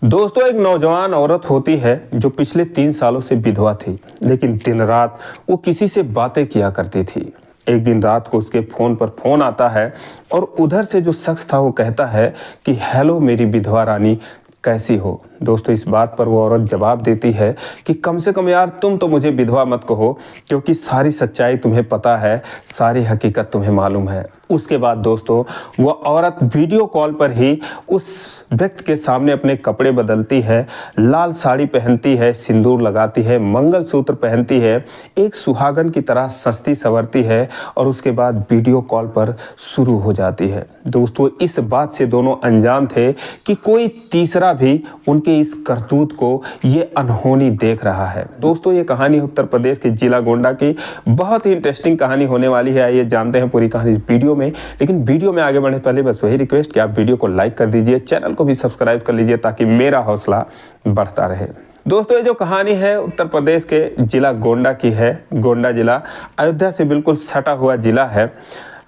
दोस्तों, एक नौजवान औरत होती है जो पिछले 3 सालों से विधवा थी, लेकिन दिन रात वो किसी से बातें किया करती थी। एक दिन रात को उसके फोन पर फोन आता है और उधर से जो शख्स था वो कहता है कि हेलो मेरी विधवा रानी, कैसी हो। दोस्तों, इस बात पर वो औरत जवाब देती है कि कम से कम यार तुम तो मुझे विधवा मत कहो, क्योंकि सारी सच्चाई तुम्हें पता है, सारी हकीकत तुम्हें मालूम है। उसके बाद दोस्तों, वो औरत वीडियो कॉल पर ही उस व्यक्ति के सामने अपने कपड़े बदलती है, लाल साड़ी पहनती है, सिंदूर लगाती है, मंगलसूत्र पहनती है, एक सुहागन की तरह सजती संवरती है और उसके बाद वीडियो कॉल पर शुरू हो जाती है। दोस्तों, इस बात से दोनों अनजान थे कि कोई तीसरा भी उनके इस करतूत को ये अनहोनी देख रहा है। दोस्तों, ये कहानी उत्तर प्रदेश के जिला गोंडा की बहुत ही इंटरेस्टिंग कहानी होने वाली है। आइए जानते हैं पूरी कहानी इस वीडियो में। लेकिन वीडियो में आगे बढ़ने से पहले बस वही रिक्वेस्ट कि आप वीडियो को लाइक कर दीजिए, चैनल को भी सब्सक्राइब कर लीजिए ताकि मेरा हौसला बढ़ता रहे। दोस्तों, ये जो कहानी है उत्तर प्रदेश के जिला गोंडा की है। गोंडा जिला अयोध्या से बिल्कुल सटा हुआ जिला है।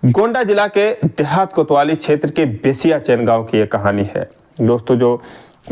गोंडा जिला के देहात कोतवाली क्षेत्र के बेसिया चैन गांव की ये कहानी है। दोस्तों, जो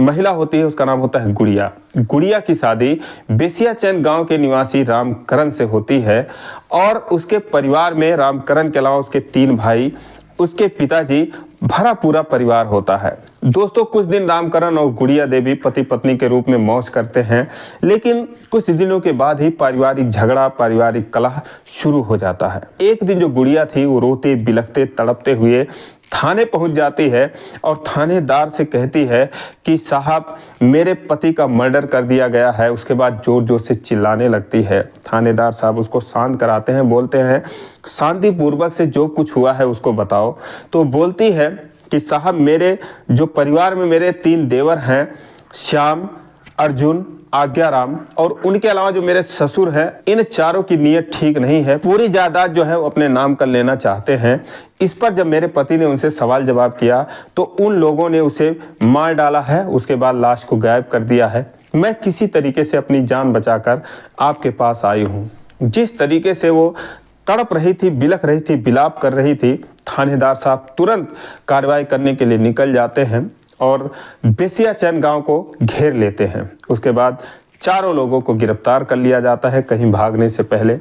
महिला होती है उसका नाम होता है गुड़िया। गुड़िया की शादी बेसिया चैन गांव के निवासी रामकरण से होती है और उसके परिवार में रामकरण के अलावा उसके 3 भाई, उसके पिताजी, भरा पूरा परिवार होता है। दोस्तों, कुछ दिन रामकरण और गुड़िया देवी पति पत्नी के रूप में मौज करते हैं, लेकिन कुछ दिनों के बाद ही पारिवारिक झगड़ा, पारिवारिक कलह शुरू हो जाता है। एक दिन जो गुड़िया थी वो रोते बिलखते तड़पते हुए थाने पहुंच जाती है और थानेदार से कहती है कि साहब, मेरे पति का मर्डर कर दिया गया है। उसके बाद जोर जोर से चिल्लाने लगती है। थानेदार साहब उसको शांत कराते हैं, बोलते हैं शांतिपूर्वक से जो कुछ हुआ है उसको बताओ। तो बोलती है कि साहब, मेरे जो परिवार में मेरे 3 देवर हैं, श्याम, अर्जुन, आज्ञाराम, और उनके अलावा जो मेरे ससुर हैं, इन चारों की नीयत ठीक नहीं है। पूरी जायदाद जो है वो अपने नाम कर लेना चाहते हैं। इस पर जब मेरे पति ने उनसे सवाल जवाब किया तो उन लोगों ने उसे मार डाला है। उसके बाद लाश को गायब कर दिया है। मैं किसी तरीके से अपनी जान बचाकर आपके पास आई हूँ। जिस तरीके से वो तड़प रही थी, बिलख रही थी, विलाप कर रही थी, थानेदार साहब तुरंत कार्रवाई करने के लिए निकल जाते हैं और बेसिया चैन गांव को घेर लेते हैं। उसके बाद चारों लोगों को गिरफ्तार कर लिया जाता है कहीं भागने से पहले।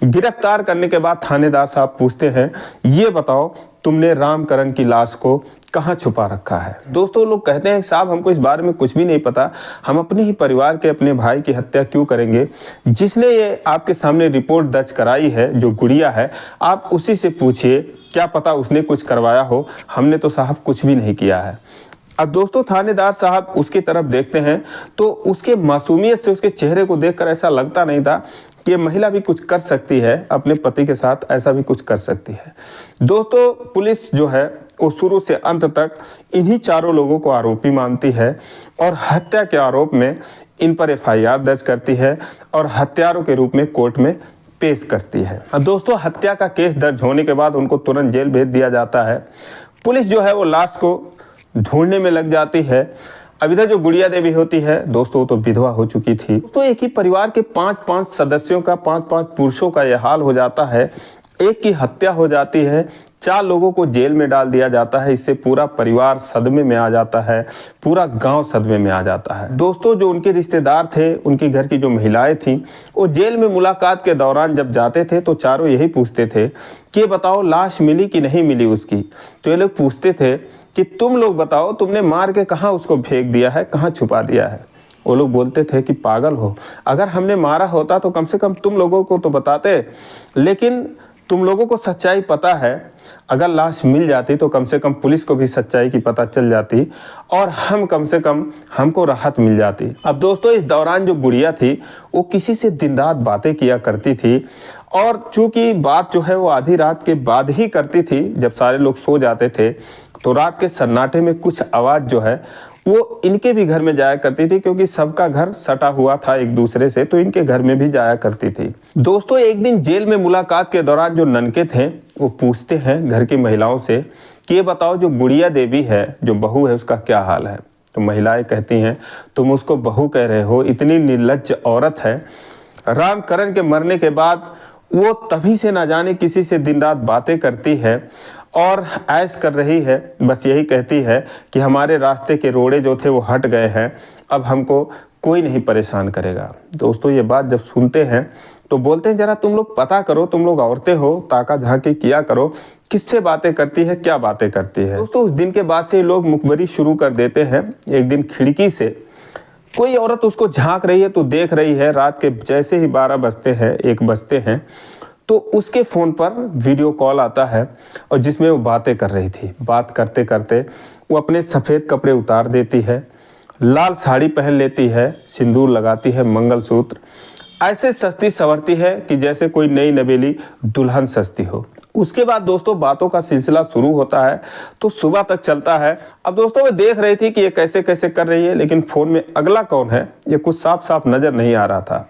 गिरफ्तार करने के बाद थानेदार साहब पूछते हैं, ये बताओ तुमने रामकरण की लाश को कहाँ छुपा रखा है। दोस्तों, लोग कहते हैं साहब, हमको इस बारे में कुछ भी नहीं पता, हम अपने ही परिवार के अपने भाई की हत्या क्यों करेंगे। जिसने ये आपके सामने रिपोर्ट दर्ज कराई है, जो गुड़िया है, आप उसी से पूछिए, क्या पता उसने कुछ करवाया हो। हमने तो साहब कुछ भी नहीं किया है। अब दोस्तों, थानेदार साहब उसकी तरफ देखते हैं तो उसके मासूमियत से, उसके चेहरे को देखकर ऐसा लगता नहीं था कि ये महिला भी कुछ कर सकती है, अपने पति के साथ ऐसा भी कुछ कर सकती है। दोस्तों, पुलिस जो है वो शुरू से अंत तक इन्हीं चारों लोगों को आरोपी मानती है और हत्या के आरोप में इन पर FIR दर्ज करती है और हत्यारों के रूप में कोर्ट में पेश करती है। अब दोस्तों, हत्या का केस दर्ज होने के बाद उनको तुरंत जेल भेज दिया जाता है। पुलिस जो है वो लाश को ढूंढने में लग जाती है। अब इधर जो गुड़िया देवी होती है दोस्तों, तो विधवा हो चुकी थी। तो एक ही परिवार के 5-5 सदस्यों का, 5-5 पुरुषों का यह हाल हो जाता है। एक की हत्या हो जाती है, 4 लोगों को जेल में डाल दिया जाता है। इससे पूरा परिवार सदमे में आ जाता है, पूरा गांव सदमे में आ जाता है। दोस्तों, जो उनके रिश्तेदार थे, उनके घर की जो महिलाएं थीं, वो जेल में मुलाकात के दौरान जब जाते थे तो चारों यही पूछते थे कि ये बताओ लाश मिली कि नहीं मिली उसकी। तो ये लोग पूछते थे कि तुम लोग बताओ, तुमने मार के कहाँ उसको फेंक दिया है, कहाँ छुपा दिया है। वो लोग बोलते थे कि पागल हो, अगर हमने मारा होता तो कम से कम तुम लोगों को तो बताते, लेकिन तुम लोगों को सच्चाई पता है। अगर लाश मिल जाती तो कम से कम पुलिस को भी सच्चाई की पता चल जाती और हम कम से कम, हमको राहत मिल जाती। अब दोस्तों, इस दौरान जो गुड़िया थी वो किसी से दिन रात बातें किया करती थी और चूंकि बात जो है वो आधी रात के बाद ही करती थी, जब सारे लोग सो जाते थे, तो रात के सन्नाटे में कुछ आवाज़ जो है वो इनके भी घर में जाया करती थी, क्योंकि सबका घर सटा हुआ था एक दूसरे से, तो इनके घर में भी जाया करती थी। दोस्तों, एक दिन जेल में मुलाकात के दौरान जो ननके थे वो पूछते हैं घर की महिलाओं से कि ये बताओ, जो गुड़िया देवी है, जो बहू है, उसका क्या हाल है। तो महिलाएं कहती हैं, तुम उसको बहू कह रहे हो, इतनी निर्लज्ज औरत है। रामकरण के मरने के बाद वो तभी से ना जाने किसी से दिन रात बातें करती है और ऐश कर रही है। बस यही कहती है कि हमारे रास्ते के रोड़े जो थे वो हट गए हैं, अब हमको कोई नहीं परेशान करेगा। दोस्तों ये बात जब सुनते हैं तो बोलते हैं जरा तुम लोग पता करो, तुम लोग औरतें हो, ताका झांकी किया करो, किससे बातें करती है, क्या बातें करती है। दोस्तों उस दिन के बाद से लोग मुखबरी शुरू कर देते हैं। एक दिन खिड़की से कोई औरत उसको झांक रही है तो देख रही है, रात के जैसे ही 12 बजते हैं, 1 बजते हैं, तो उसके फ़ोन पर वीडियो कॉल आता है और जिसमें वो बातें कर रही थी। बात करते करते वो अपने सफ़ेद कपड़े उतार देती है, लाल साड़ी पहन लेती है, सिंदूर लगाती है, मंगलसूत्र ऐसे सजती संवरती है कि जैसे कोई नई नवेली दुल्हन सजती हो। उसके बाद दोस्तों बातों का सिलसिला शुरू होता है तो सुबह तक चलता है। अब दोस्तों वो देख रही थी कि ये कैसे कैसे कर रही है, लेकिन फ़ोन में अगला कौन है ये कुछ साफ साफ नज़र नहीं आ रहा था।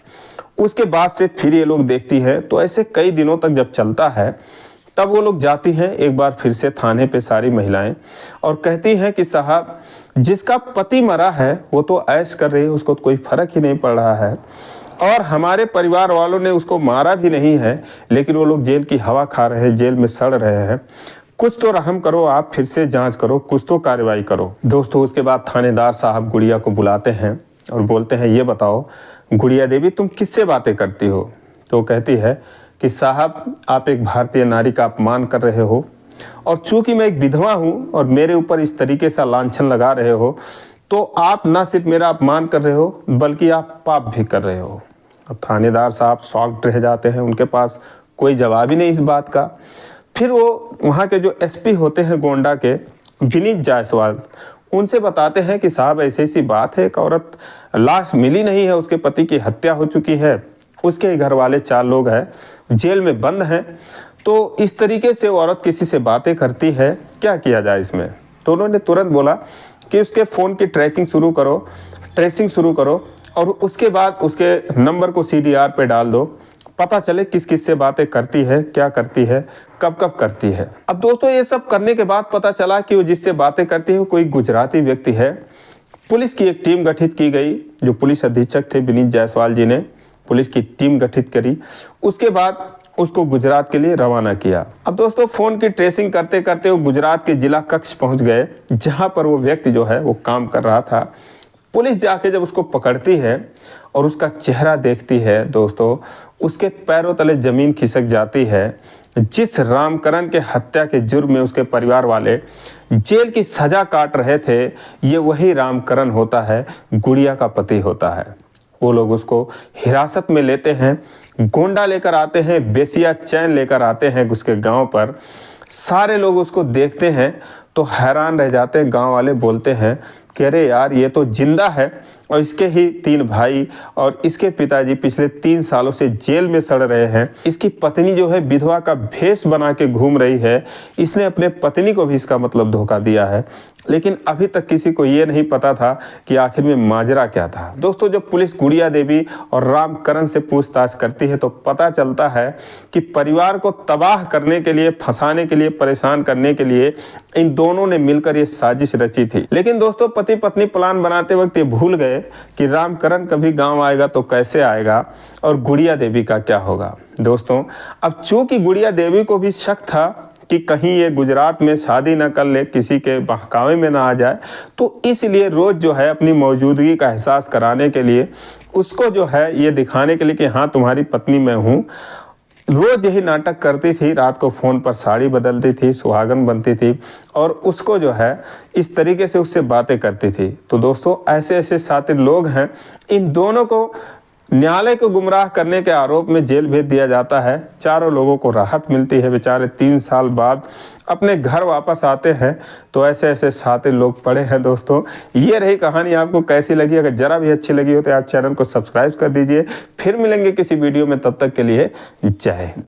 उसके बाद से फिर ये लोग देखती है, तो ऐसे कई दिनों तक जब चलता है तब वो लोग जाती हैं एक बार फिर से थाने पे सारी महिलाएं और कहती हैं कि साहब जिसका पति मरा है वो तो ऐश कर रही है, उसको कोई फर्क ही नहीं पड़ रहा है, और हमारे परिवार वालों ने उसको मारा भी नहीं है, लेकिन वो लोग जेल की हवा खा रहे हैं, जेल में सड़ रहे हैं। कुछ तो रहम करो, आप फिर से जांच करो, कुछ तो कार्रवाई करो। दोस्तों उसके बाद थानेदार साहब गुड़िया को बुलाते हैं और बोलते हैं ये बताओ गुड़िया देवी तुम किससे बातें करती हो। तो कहती है कि साहब आप एक भारतीय नारी का अपमान कर रहे हो, और चूंकि मैं एक विधवा हूँ और मेरे ऊपर इस तरीके से लांछन लगा रहे हो, तो आप न सिर्फ मेरा अपमान कर रहे हो बल्कि आप पाप भी कर रहे हो। अब थानेदार साहब शॉक्ड रह जाते हैं, उनके पास कोई जवाब ही नहीं इस बात का। फिर वो वहाँ के जो एसपी होते हैं गोंडा के, विनीत जायसवाल, उनसे बताते हैं कि साहब ऐसी ऐसी बात है, एक औरत लाश मिली नहीं है, उसके पति की हत्या हो चुकी है, उसके घर वाले 4 लोग हैं, जेल में बंद हैं, तो इस तरीके से वो औरत किसी से बातें करती है, क्या किया जाए इसमें। तो उन्होंने तुरंत बोला कि उसके फ़ोन की ट्रैकिंग शुरू करो, ट्रेसिंग शुरू करो, और उसके बाद उसके नंबर को CDR पे डाल दो, पता चले किस किस से बातें करती है, क्या करती है, कब कब करती है। अब दोस्तों ये सब करने के बाद पता चला कि वो जिससे बातें करती है कोई गुजराती व्यक्ति है। पुलिस की एक टीम गठित की गई, जो पुलिस अधीक्षक थे विनीत जायसवाल जी ने पुलिस की टीम गठित करी। उसके बाद उसको गुजरात के लिए रवाना किया। अब दोस्तों फ़ोन की ट्रेसिंग करते करते वो गुजरात के जिला कक्ष पहुंच गए, जहां पर वो व्यक्ति जो है वो काम कर रहा था। पुलिस जाके जब उसको पकड़ती है और उसका चेहरा देखती है दोस्तों, उसके पैरों तले ज़मीन खिसक जाती है। जिस रामकरण के हत्या के जुर्म में उसके परिवार वाले जेल की सज़ा काट रहे थे, ये वही रामकरण होता है, गुड़िया का पति होता है। वो लोग उसको हिरासत में लेते हैं, गोंडा लेकर आते हैं, बेसिया चैन लेकर आते हैं उसके गांव पर। सारे लोग उसको देखते हैं तो हैरान रह जाते हैं। गांव वाले बोलते हैं कि अरे यार ये तो जिंदा है, और इसके ही 3 भाई और इसके पिताजी पिछले 3 सालों से जेल में सड़ रहे हैं। इसकी पत्नी जो है विधवा का भेष बना के घूम रही है, इसने अपने पत्नी को भी इसका मतलब धोखा दिया है। लेकिन अभी तक किसी को ये नहीं पता था कि आखिर में माजरा क्या था। दोस्तों जब पुलिस गुड़िया देवी और रामकरण से पूछताछ करती है तो पता चलता है कि परिवार को तबाह करने के लिए, फंसाने के लिए, परेशान करने के लिए इन दोनों ने मिलकर ये साजिश रची थी। लेकिन दोस्तों पति पत्नी प्लान बनाते वक्त ये भूल गए कि रामकरण कभी गांव आएगा तो कैसे आएगा, और गुड़िया देवी का क्या होगा। दोस्तों अब चूंकि गुड़िया देवी को भी शक था कि कहीं ये गुजरात में शादी न कर ले, किसी के बहकावे में ना आ जाए, तो इसलिए रोज़ जो है अपनी मौजूदगी का एहसास कराने के लिए, उसको जो है ये दिखाने के लिए कि हाँ तुम्हारी पत्नी मैं हूँ, रोज़ यही नाटक करती थी। रात को फ़ोन पर साड़ी बदलती थी, सुहागन बनती थी, और उसको जो है इस तरीके से उससे बातें करती थी। तो दोस्तों ऐसे ऐसे शातिर लोग हैं, इन दोनों को न्यायालय को गुमराह करने के आरोप में जेल भेज दिया जाता है। चारों लोगों को राहत मिलती है, बेचारे 3 साल बाद अपने घर वापस आते हैं। तो ऐसे ऐसे शातिर लोग पड़े हैं। दोस्तों ये रही कहानी, आपको कैसी लगी? अगर जरा भी अच्छी लगी हो तो आज चैनल को सब्सक्राइब कर दीजिए। फिर मिलेंगे किसी वीडियो में, तब तक के लिए जय हिंद।